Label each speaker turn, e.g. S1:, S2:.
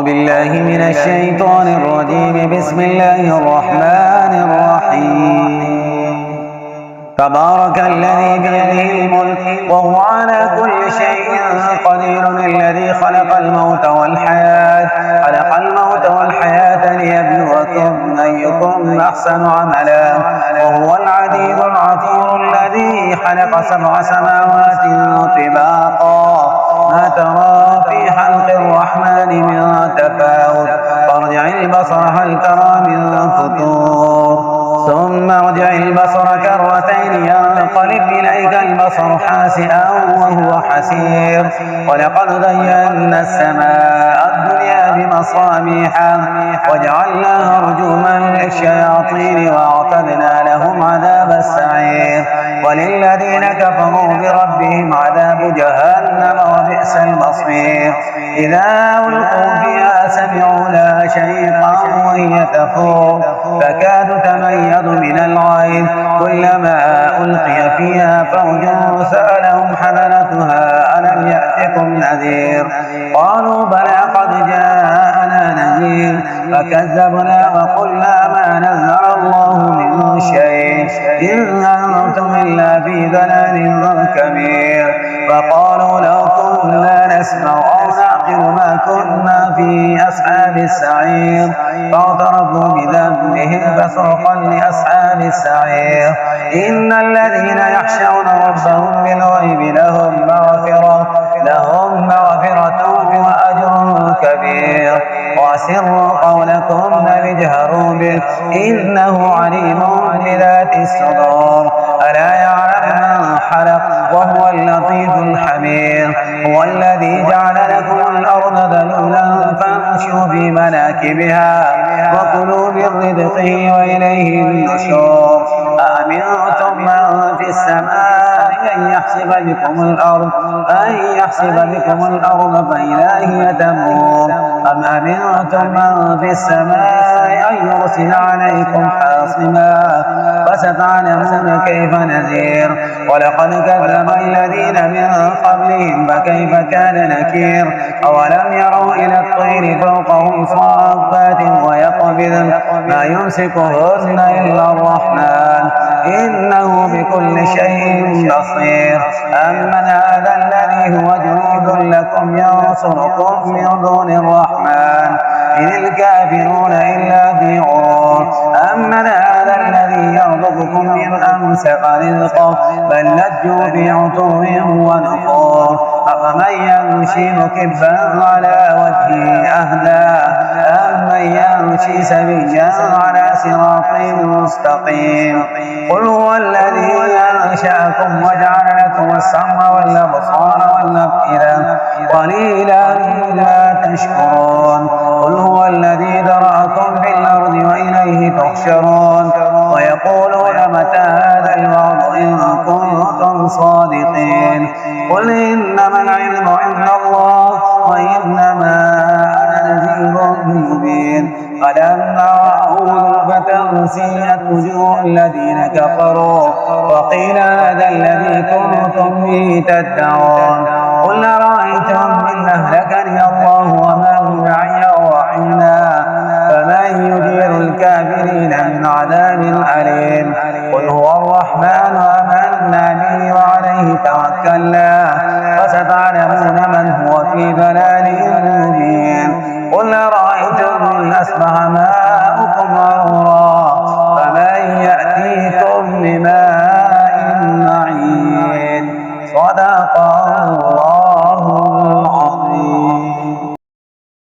S1: بالله من الشيطان الرجيم. بسم الله الرحمن الرحيم. تبارك الذي بيده الملك وهو على كل شيء قدير، الذي خلق الموت والحياة ليبلوكم أيكم أحسن عملا، وهو العزيز الغفور، الذي خلق 7 سماوات طباقا، ما ترى في خلق الرحمن من تفاوت، فارجع البصر هل ترى من فتور، ثم ارجع البصر كرتين ينقلب إليك البصر خاسئا وهو حسير. ولقد زينا السماء الدنيا بمصابيح وجعلناها رجوما للشياطين وأعتدنا لهم عذاب السعير. وللذين كفروا بربهم عذاب جهنم وبئس المصير. إذا ألقوا فيها سمعوا لها شهيقا وهي تفور تكاد تميز من الغيظ، كلما ألقي فيها فوج سألهم حملتها ألم يأتكم نذير، قالوا بلى قد جاءنا نذير فكذبنا وقلنا ما نزل الله من شيء إن أنتم إلا في ضلال كبير. فقالوا لو كنا نسمع أو نعقل ما كنا في أصحاب السعير، فاعترفوا بذنبهم فسحقا لأصحاب السعير. إن الذين يخشون ربهم بالغيب لهم مغفرة وأجر كبير. وأسروا قولكم أو اجهروا به إنه عليم بذات الصدور. ألا يعلم من خلق وهو اللطيف الخبير. هو الذي جعل لكم الأرض ذلولا فامشوا في مناكبها وكلوا من رزقه وإليه النشور. أأمنتم من في السماء أن يحسب بكم الأرض فإذا هي تمور، أم أمنتم من في السماء أن يرسل عليكم حاصبا فستعلمون كيف نذير. ولقد كذب الذين من قبلهم فكيف كان نكير. أولم يروا إلى الطير فوقهم صافات ويقبضن ما يمسكهن إلا الرحمن إنه بكل شيء بصير. أمن هذا الذي هو جنود لكم ينصركم من دون الرحمن إن الكافرون إلا في غرور. أمن هذا الذي يرزقكم إن أمسك رزقه بل لجوا في عتو ونفور. أفمن يمشي مكبا على وجهه أهدى أمن يمشي سويا على صراط مستقيم. قل هو الذي أنشأكم وجعل لكم السمع والأبصار والأفئدة قليلا ما تشكرون. قل هو الذي ذرأكم في الأرض وإليه تحشرون. ويقولون متى هذا الوعد إن كنتم صادقين. قل إنما العلم عند الله وإنما أنا نذير مبين. فلما رأوه زلفة سيئت وجوه الذين كفروا وقيل هذا الذي كنتم به تدعون. قل أرأيتم إن أهلكني الله ومن معي ورحمنا فمن يجير الكافرين من عذاب أليم. قل هو الرحمن آمنا به وعليه توكلنا فستعلمون من هو في ضلال مبين. قل أرأيتم إن أصبح ماؤكم غورا فمن يأتيكم بماء معين. صدق الله.